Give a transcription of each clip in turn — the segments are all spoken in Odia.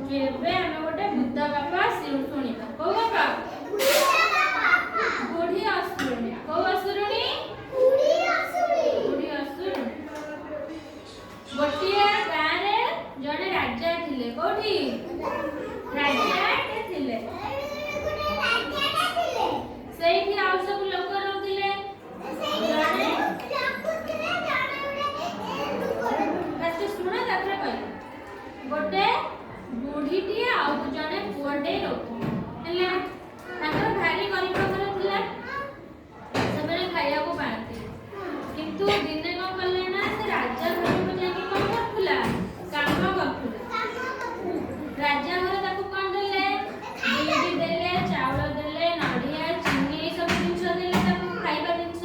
ଏବେ ଆମେ ଗୋଟେ ଭୂତ ଗପ ଶୁଣିବା। କୋଉ ଗପ? ବୁଢ଼ୀ ଅସୁରୁଣୀ। କୋଉ ଅସୁରୁଣୀ? ବୁଢ଼ୀ ଅସୁରୁଣୀ। ଗୋଟିଏ ଗାଁରେ ଜଣେ ରାଜା ଥିଲେ। କୋଉଠି? ରାଜାଟେ ଥିଲେ। ସେଇଠି ଆଉ ସବୁ ଲୋକ ରହୁଥିଲେ। ଜଣେ ଶୁଣ ତାପରେ କହିବି। ଗୋଟେ ବୁଢ଼ୀଟିଏ ଆଉ ଜଣେ ପୁଅଟେ ରହୁଥିଲେ ହେଲା। ତାଙ୍କର ଭାରି ଗରିବ ଘର ଥିଲା। ସେମାନେ ଖାଇବାକୁ ପାଆନ୍ତି। କିନ୍ତୁ ଦିନେ କଣ କଲେ ନା ସେ ରାଜା ଘରକୁ ଯାଇକି କଣ କରୁଥିଲା? କାମ କରୁଥିଲା। ରାଜା ଘର ତାକୁ କଣ ଦେଲେ? ବିରି ଦେଲେ, ଚାଉଳ ଦେଲେ, ନଡ଼ିଆ, ଚିନି ଏ ସବୁ ଜିନିଷ ଦେଲେ ତାକୁ ଖାଇବା ଜିନିଷ।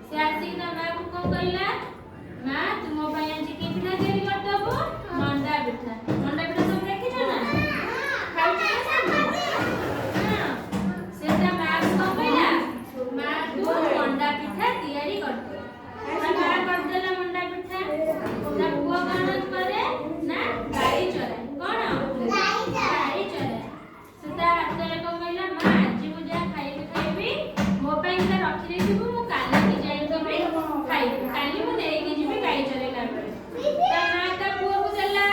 ସେ ଆସିକି ତା ମାଆକୁ କଣ କହିଲା? ମା ତୁ ମୋ ପାଇଁ ଆଜି କି ପିଠା ତିଆରି କରିଦେବୁ? ମଣ୍ଡା ପିଠା। ମଣ୍ଡା ପିଠା ସବୁ ଦେଖିଛ ନା? ଖାଉଛ ନା ସବୁ? ସେ ତା ମାଆକୁ କଣ କହିଲା? ମା ତୁ ମଣ୍ଡା ପିଠା ତିଆରି କରିଦେ। ତା ମା କରିଦେଲା ମଣ୍ଡା ପିଠା। ତା ପୁଅ କଣ କରେ ନା ଗାଈ ଚରାଏ। କଣ? ଗାଈ ଚରାଏ। ସେ ତା ହାତରେ କଣ କହିଲା? ମା ଆଜି ମୁଁ ଯାହା ଖାଇବି ମୋ ପାଇଁ ତା ରଖିଦେଇଥିବୁ, ମୁଁ କାଲିକି ଯାଇକି ଖାଇବି। କାଲି ମୁଁ ନେଇକି ଯିବି ଗାଈ ଚରେଇଲା ବେଳେ। ତା ମା ତା ପୁଅକୁ ଦେଲା।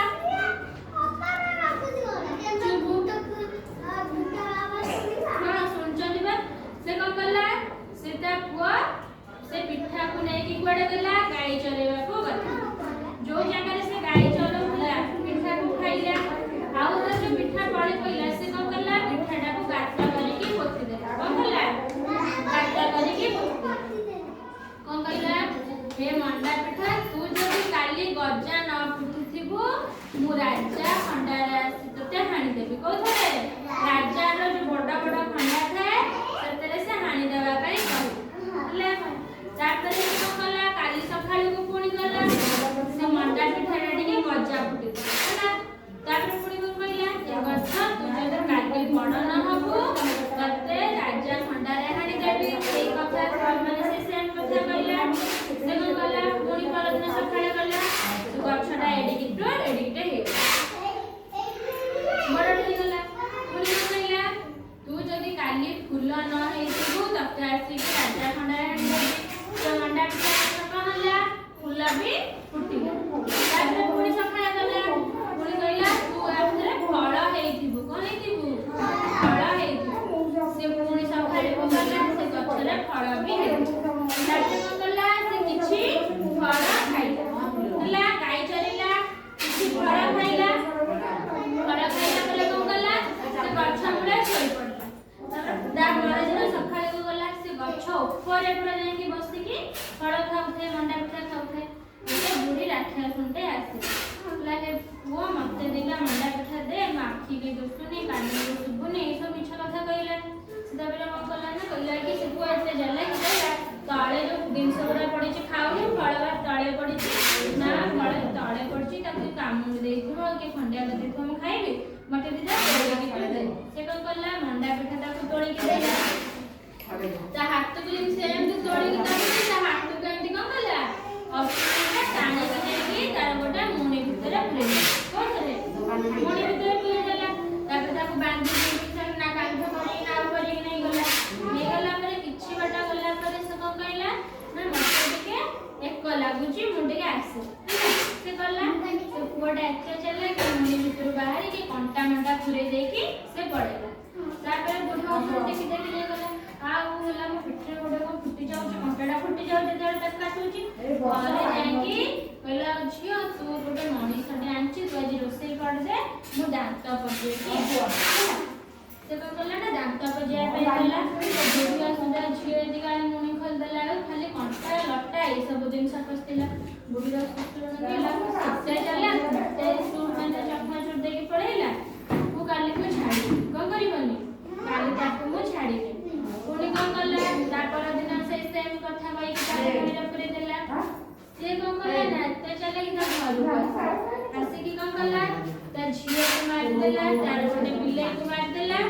ହଁ ଶୁଣୁଛନ୍ତି ବା? ସେ କଣ କଲା? ସେ ତା ପୁଅ ସେ ପିଠାକୁ ନେଇକି କୁଆଡେ ଗଲା? ଗାଈ ଚରେଇବାକୁ ଗଲା। ଯୋଉ ଜାଗାରେ ସେ ଗାଈ ଚରଉଥିଲା ପିଠାକୁ ଖାଇଲା। ଆଉ ତା ଯୋଉ ପିଠା ବଳି ପଇଲା ସେ କଣ କଲା? ପିଠାଟାକୁ ଗାତ କରିକି ପୋତିଦେଲା। କଣ କଲା? ଗାତ କରିକି ପୋତିଦେଲା। କଣ କହିଲା? ହେ ମଣ୍ଡା ପିଠା ତୁ ଯଦି କାଲି ଗଜା ନ ଫୁଟିଥିବୁ ମୁଁ ରାଜା ଖଣ୍ଡାରେ ଆସି ତୋତେ ହାଣିଦେବି। କୋଉଥିରେ? ରାଜାର ଯୋଉ ବଡ ବଡ ଖଣ୍ଡା ଥାଏ ସେଥିରେ ସେ ହାଣିଦେବା ପାଇଁ କହିଲା। ତାପରେ ସେ କଣ କଲା? କାଲି ସକାଳକୁ ପୁଣି ଗଲା। ସେ ମଣ୍ଡା ପିଠାଟା ଟିକେ ଗଜା ଫୁଟିଥିଲା ହେଲା। ତାପରେ ପୁଣି କଣ କହିଲା? ଏ ଗଛ ତୁ ଯଦି କାଲି ବଡ ନ ହବୁ ତତେ ରାଜା ଖଣ୍ଡାରେ ହାଣିଦେବି। ସେଇ କଥା ମାନେ ସେ ସେମ୍ କଥା କହିଲା। ସେ କଣ କଲା? ପୁଣି ପରଦିନ ସକାଳେ ଗଲା। ସେ ଗଛଟା ଏଡ଼ିକିଟେ ହେଇଗଲା। ବଡ ହେଇଗଲା। ପୁଣି କଣ କହିଲା? ତୁ ଯଦି କାଲି ଫୁଲ ନ ହେଇଥିବୁ ତତେ ଆସିକି ରାଜା ଖଣ୍ଡାରେ ହାଣିଦେବି। ସେ ମଣ୍ଡା ପିଠା ଗଛ କଣ ହେଲା? ଫୁଲ ବି ଫୁଟିଲା। ତାପରେ ପୁଣି ସକାଳେ ଗଲା। ପୁଣି କହିଲା ତୁ ଆଉଥରେ ଫଳ ହେଇଥିବୁ। କଣ ହେଇଥିବୁ? ଫଳ ହେଇଥିବୁ। ସେ ପୁଣି ସକାଳକୁ ଗଲା। ସେ ଗଛରେ ଫଳ ବି ହେଇଥିଲା। ତାପରେ କଣ କଲା? ସେ କିଛି ଫଳ ଖାଇଲା ହେଲା। ଗାଈ ଚରିଲା, କିଛି ଫଳ ଖାଇଲା। ଫଳ ଖାଇଲା ପରେ କଣ କଲା? ସେ ଗଛ ମୂଳେ ଶୋଇପଡ଼ିଲା। ତା ପରଦିନ ସକାଳକୁ ଗଲା। ସେ ଗଛ ଉପରେ ପୁରା ଯାଇକି ବସିକି ଫଳ ଖାଉଥାଏ, ମଣ୍ଡା ପିଠା ଖାଉଥାଏ। ଗୋଟେ ବୁଢ଼ୀ ରାକ୍ଷସୁଣୀଟେ ଆସିଲା। କହିଲା ହେ ପୁଅ ମତେ ଦିଟା ମଣ୍ଡା ପିଠା ଦେ, ମୋ ଆଖିକି ଦୁଶୁନି, କାନକୁ ଶୁଭୁନି, ଏଇସବୁ ମିଛ କଥା କହିଲା। ସେ ତାପରେ କଣ କଲା ନା କହିଲା କି ସେ ପୁଅ ଏତେ ଚାଲାକି କହିଲା ତଳେ ଯୋଉ ଜିନିଷ ଗୁଡା ପଡିଛି ଖାଉନି, ଫଳ ବା ତଳେ ପଡିଛି ନା ଫଳ ତଳେ ପଡିଛି ତାକୁ କାମୁଡି ଦେଇଥିବ କି ଖଣ୍ଡିଆ କରିଦେଇଥିବ ମୁଁ ଖାଇବି, ମତେ ଦିଟା ତୋଳିକି ଦେ। ସେ କଣ କଲା? ମଣ୍ଡା ପିଠା ତାକୁ ତୋଳିକି ଦେଲା। ତା ହାତକୁ ଯେମିତି ସେମିତି ତୋଳିକି ଦେଉଛି ତା ହାତକୁ ଏମିତି କଣ କଲା? ଅସୁରଟା ଟାଣିକି ନେଇକି ତାର ଗୋଟେ ମୁଣି ଭିତରେ ପୁରେଇଦେଲା। କୋଉଥିରେ? ମୁଣି ଭିତରେ ପୁରେଇଦେଲା। ତାପରେ ତାକୁ ବାନ୍ଧିକି ନା କାନ୍ଧ କରିକି ନାଉ କରିକି ନେଇଗଲା। ନେଇଗଲା ପରେ କିଛି ବାଟ ଗଲା ପରେ ସେ କଣ କହିଲା? ନା ମତେ ଟିକେ ଏକ ଲାଗୁଛି, ମୁଁ ଟିକେ ଆସେ। ସେ ଗଲା। ସେ ପୁଅଟା ଏତେ ଚାଲାକି ମୁଣି ଭିତରୁ ବାହାରିକି କଣ୍ଟା ମଣ୍ଟା ପୁରେଇ ଦେଇକି ସେ ପଳେଇଲା। ତାପରେ ବୁଢ଼ୀ ଅସୁରଟିକି ଦେଖି ଗଲା। ଆଉ ହେଲା ମୋ ପିଠିରେ ଗୋଟେ କଣ ଫୁଟି ଯାଉଛି, କଣ୍ଟାଟା ଫୁଟି ଯାଉଛି ଯେତେବେଳେ ତାକୁ କାଟୁଛି। ଘରେ ଯାଇକି କହିଲା ଝିଅ ତୁ ଗୋଟେ ମଣିଷଟେ ଆଣିଛି, ତୁ ଆଜି ରୋଷେଇ କରିଦେ, ମୁଁ ଦାନ୍ତ ପକେଇକି ସେ କଣ କଲା ନା ଦାନ୍ତ ପଜେଇବା ପାଇଁ ଗଲା। ବୁଢ଼ୀ ଅସୁରଟା ଝିଅ ଏଠି କାଳେ ମୁଣି ଖୋଲିଦେଲା ବେଳକୁ ଖାଲି କଣ୍ଟା ଲଟା ଏଇସବୁ ଜିନିଷ ପଶିଥିଲା। ବୁଢ଼ୀର ଶ୍ୱଶୁର କହିଲା ଏତେ ଚାଲାକ, ଏତେ ମାନେ ଚକମାଚୁର ଦେଇକି ପଳେଇଲା, ମୁଁ କାଲିକୁ ଛାଡ଼ିବି। କଣ କରିବନି? କାଲି ତାକୁ ମୁଁ ଛାଡ଼ିବି। ପୁଣି କଣ କଲା? ତା ପରଦିନ ସେଇ ସେମ୍ କଥା କହିକି ତା ମୁଣ୍ଡରେ ପୁରେଇ ଦେଲା। ସିଏ କଣ କଲା ନା ଏତେ ଚାଲାକି ତା ଘରକୁ ଆସିକି କଣ କଲା? ତା ଝିଅକୁ ମାରିଦେଲା, ତାର ଗୋଟେ ବିଲେଇକୁ ମାରିଦେଲା।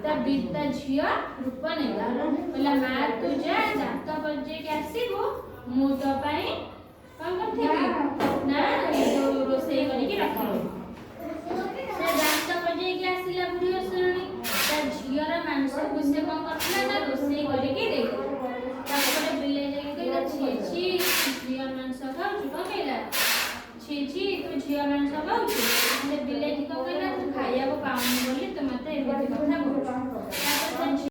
ତା ଝିଅ ରୂପ ନେଲା। କହିଲା ମା ତୁ ଯା ଦାନ୍ତ ପଜେଇକି ଆସିବୁ, ମୁଁ ତୋ ପାଇଁ କଣ କରିଥିବି ନା ରୋଷେଇ କରିକି ରଖିବି। ସେ ଦାନ୍ତ ଥିଲା ବୁଢ଼ୀ ଅସୁରୁଣୀ ତା ଝିଅର ମାଂସକୁ ସେ କ'ଣ କରିଥିଲା ନା ରୋଷେଇ କରିକି ଦେଇଥିଲା। ତାପରେ ବିଲେଇ ଯାଇକି କହିଲା ଛି ଛି ଝିଅ ମାଂସ ଖାଉଛୁ, କ'ଣ କହିଲା ଛି ଛି ତୁ ଝିଅ ମାଂସ ଖାଉଛୁ। ସେ